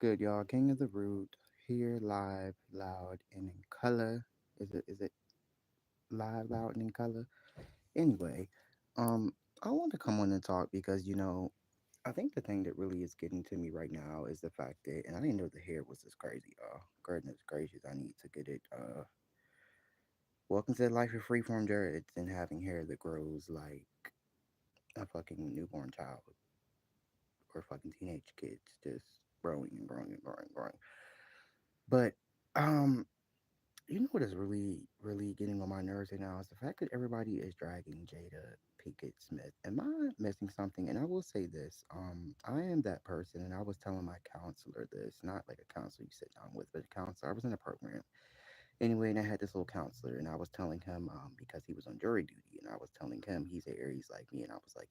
Good, y'all. King of the Root here, live, loud, and in color. Is it live, loud, and in color? Anyway, um, I want to come on and talk because I think the thing that really is getting to me right now is the fact that, and I didn't know the hair was this crazy, y'all. Goodness gracious, I need to get it. Welcome to the life of freeform dreads and having hair that grows like a fucking newborn child or fucking teenage kids, just growing and growing and growing and growing. But um you know what is really, really getting on my nerves right now is the fact that everybody is dragging Jada Pinkett Smith. Am I missing something? And I will say this: I am that person, and I was telling my counselor this, not like a counselor you sit down with, but a counselor. I was in a program anyway, and I had this little counselor, and I was telling him because he was on jury duty, and I was telling him he's an Aries like me, and I was like,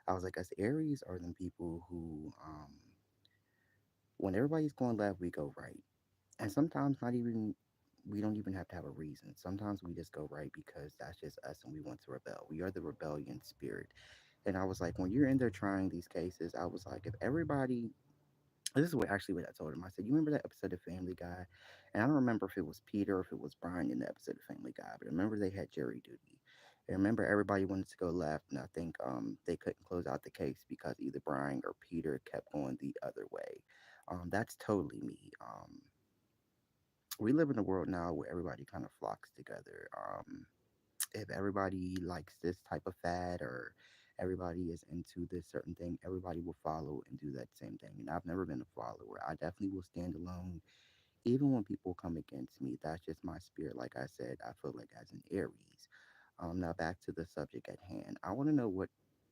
I was like, us Aries are the people who, when everybody's going left, we go right. And sometimes not even we don't even have to have a reason. Sometimes we just go right because that's just us and we want to rebel. We are the rebellion spirit. And I was like, when you're in there trying these cases, I was like, if everybody this is what actually what I told him. I said, you remember that episode of Family Guy? And I don't remember if it was Peter or if it was Brian in the episode of Family Guy, but I remember they had jury duty. And remember everybody wanted to go left, and I think they couldn't close out the case because either Brian or Peter kept going the other way. That's totally me. We live in a world now where everybody kind of flocks together. If everybody likes this type of fad or everybody is into this certain thing, everybody will follow and do that same thing. And I've never been a follower. I definitely will stand alone, even when people come against me. That's just my spirit. Like I said, I feel like as an Aries. Now back to the subject at hand. I want to know what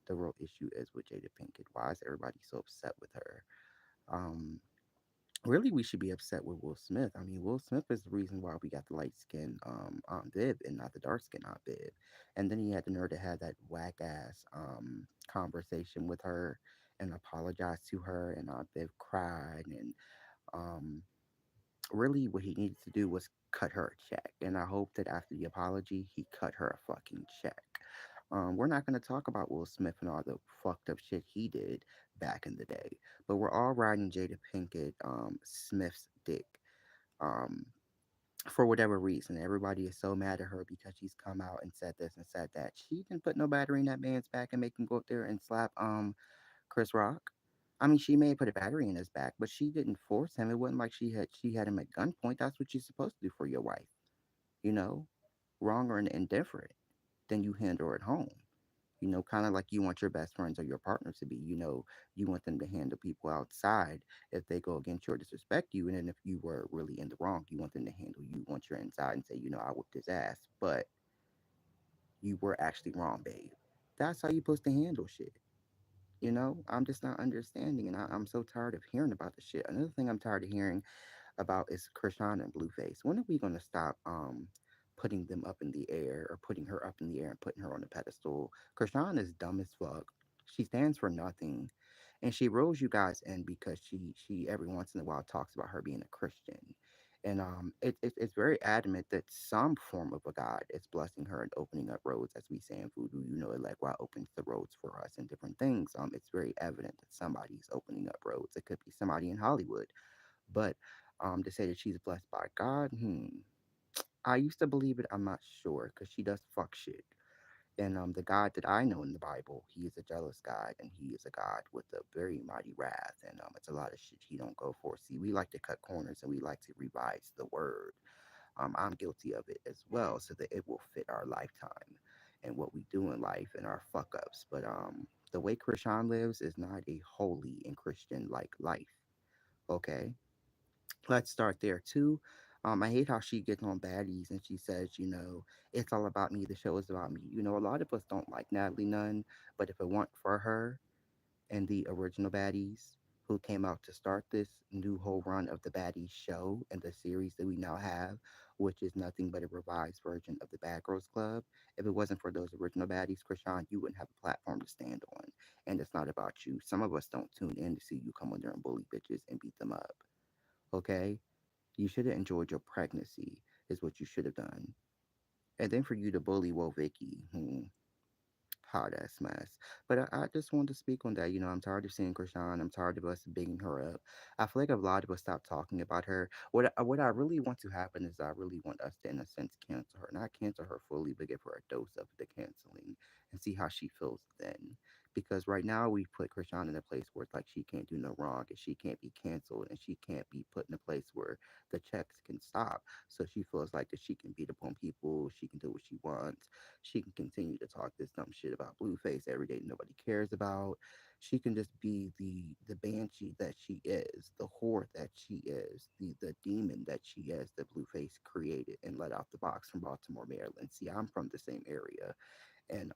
the real issue is with Jada Pinkett. Why is everybody so upset with her? Um, Really, we should be upset with Will Smith. I mean, Will Smith is the reason why we got the light skin Aunt Viv and not the dark skin Aunt Viv. And then he had the nerve to have that whack ass conversation with her and apologize to her, and Aunt Viv cried. And um, really, what he needed to do was cut her a check. And I hope that after the apology, he cut her a fucking check. We're not going to talk about Will Smith and all the fucked up shit he did back in the day, but we're all riding Jada Pinkett Smith's dick um, for whatever reason. Everybody is so mad at her because she's come out and said this and said that. She didn't put no battery in that man's back and make him go up there and slap Chris Rock. I mean, she may put a battery in his back, but she didn't force him. It wasn't like she had him at gunpoint. That's what you're supposed to do for your wife, you know, wrong or indifferent. Then you handle her at home. Kind of like you want your best friends or your partners to be. You want them to handle people outside if they go against you or disrespect you. And then if you were really in the wrong, you want them to handle you once you're inside and say, I whooped his ass. But you were actually wrong, babe. That's how you're supposed to handle shit. I'm just not understanding. And I'm so tired of hearing about the shit. Another thing I'm tired of hearing about is Krishan and Blueface. When are we going to stop putting them up in the air or putting her up in the air and putting her on a pedestal? Krishan is dumb as fuck. She stands for nothing. And she rolls you guys in because she every once in a while talks about her being a Christian. And it's very adamant that some form of a God is blessing her and opening up roads, as we say in voodoo. Like God opens the roads for us and different things. It's very evident that somebody's opening up roads. It could be somebody in Hollywood, but to say that she's blessed by God, I used to believe it. I'm not sure because she does fuck shit. And the God that I know in the Bible, he is a jealous God, and he is a God with a very mighty wrath. And it's a lot of shit he don't go for. See, we like to cut corners and we like to revise the word. I'm guilty of it as well, so that it will fit our lifetime and what we do in life and our fuck ups. But the way Krishan lives is not a holy and Christian like life. Okay, let's start there too. I hate how she gets on baddies and she says, it's all about me. The show is about me. A lot of us don't like Natalie Nunn, but if it weren't for her and the original baddies who came out to start this new whole run of the baddies show and the series that we now have, which is nothing but a revised version of the Bad Girls Club. If it wasn't for those original baddies, Krishan, you wouldn't have a platform to stand on. And it's not about you. Some of us don't tune in to see you come on there and bully bitches and beat them up. Okay? You should have enjoyed your pregnancy, is what you should have done. And then for you to bully Woe Vicky, hot ass mess. But I just wanted to speak on that. You know, I'm tired of seeing Krishan. I'm tired of us bigging her up. I feel like a lot of us stopped talking about her. What I really want to happen is I really want us to, in a sense, cancel her. Not cancel her fully, but give her a dose of the canceling and see how she feels then. Because right now we put Krishan in a place where it's like she can't do no wrong and she can't be canceled and she can't be put in a place where the checks can stop. So she feels like that she can beat up on people, she can do what she wants, she can continue to talk this dumb shit about Blueface every day nobody cares about. She can just be the banshee that she is, the whore that she is, the demon that she is that Blueface created and let out the box from Baltimore, Maryland. See, I'm from the same area, and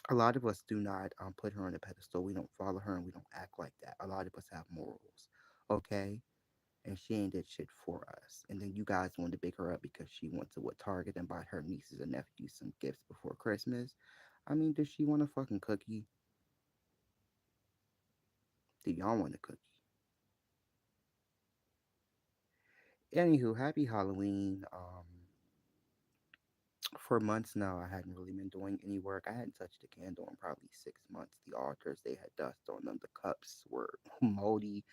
a lot of us do not put her on a pedestal. We don't follow her and we don't act like that. A lot of us have morals, okay? And she ain't did shit for us. And then you guys wanted to big her up because she went to what Target and bought her nieces and nephews some gifts before Christmas. I mean, does she want a fucking cookie? Do y'all want a cookie? Anywho, happy Halloween. For months now, I hadn't really been doing any work. I hadn't touched a candle in probably 6 months. The altars, they had dust on them. The cups were moldy.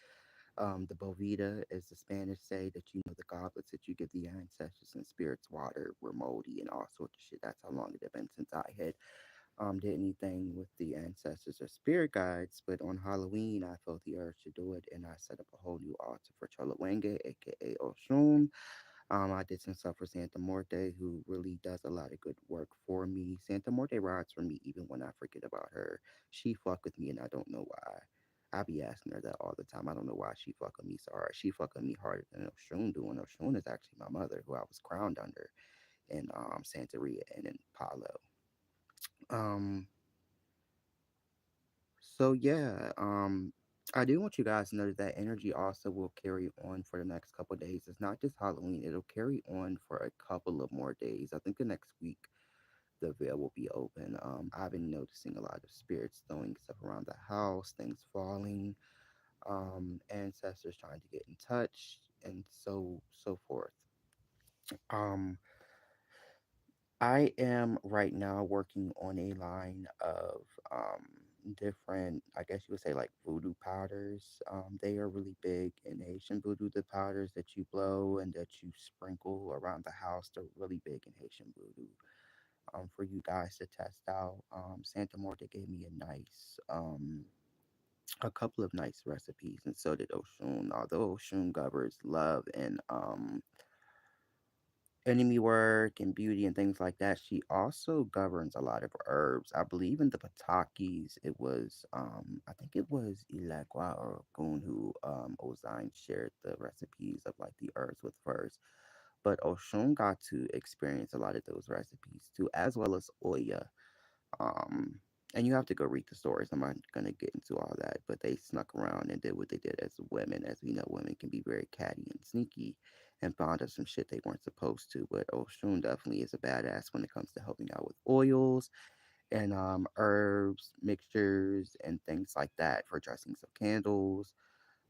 The bovita, as the Spanish say, that you know, the goblets that you give the ancestors and spirits water were moldy and all sorts of shit. That's how long it had been since I had did anything with the ancestors or spirit guides. But on Halloween, I felt the urge to do it, and I set up a whole new altar for Cholawenge, aka Oshun. I did some stuff for Santa Morte, who really does a lot of good work for me. Santa Morte rides for me even when I forget about her. She fuck with me, and I don't know why. I be asking her that all the time. I don't know why she fuck with me so hard. She fuck with me harder than Oshun doing. Oshun is actually my mother, who I was crowned under in Santeria and in Palo. Um, so yeah, I do want you guys to know that that energy also will carry on for the next couple of days. It's not just Halloween; it'll carry on for a couple of more days. I think the next week the veil will be open. I've been noticing a lot of spirits throwing stuff around the house, things falling, ancestors trying to get in touch, and so forth. Um, I am right now working on a line of different, I guess you would say, like voodoo powders. They are really big in Haitian voodoo. The powders that you blow and that you sprinkle around the house, they're really big in Haitian voodoo. For you guys to test out. Santa Morta gave me a couple of nice recipes, and so did Oshun. Although Oshun governs love and enemy work and beauty and things like that, she also governs a lot of herbs. I believe in the Patakis, it was I think it was Ilagua or Ogun who Ozine shared the recipes of like the herbs with first. But Oshun got to experience a lot of those recipes too, as well as Oya. Um, and you have to go read the stories. I'm not gonna get into all that, but they snuck around and did what they did as women. As we know, women can be very catty and sneaky and found out some shit they weren't supposed to. But Oshun definitely is a badass when it comes to helping out with oils and herbs, mixtures, and things like that for dressings of candles.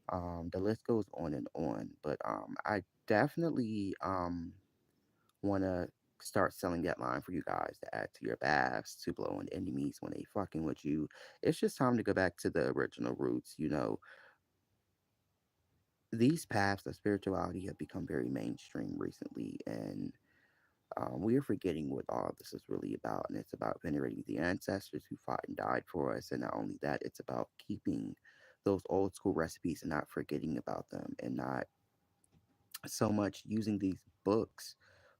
The list goes on and on. But I definitely want to start selling that line for you guys to add to your baths, to blow on enemies when they fucking with you. It's just time to go back to the original roots. You know, these paths of spirituality have become very mainstream recently, and we are forgetting what all of this is really about. And it's about venerating the ancestors who fought and died for us. And not only that, it's about keeping those old school recipes and not forgetting about them and not so much using these books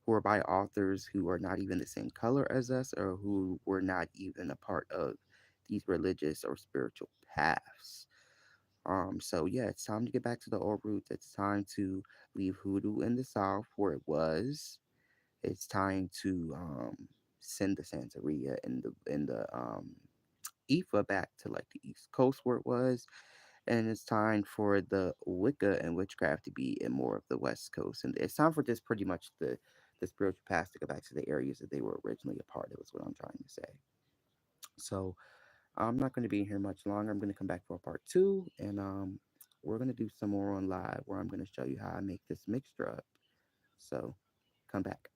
who are by authors who are not even the same color as us or who were not even a part of these religious or spiritual paths. So yeah, it's time to get back to the old roots. It's time to leave hoodoo in the south where it was. It's time to send the Santeria and the Ifa back to like the East Coast where it was, and it's time for the Wicca and witchcraft to be in more of the West Coast. And it's time for this pretty much the spiritual past to go back to the areas that they were originally a part of. Is what I'm trying to say. So I'm not going to be here much longer. I'm going to come back for a part two, and we're going to do some more on live where I'm going to show you how I make this mixture up. So come back.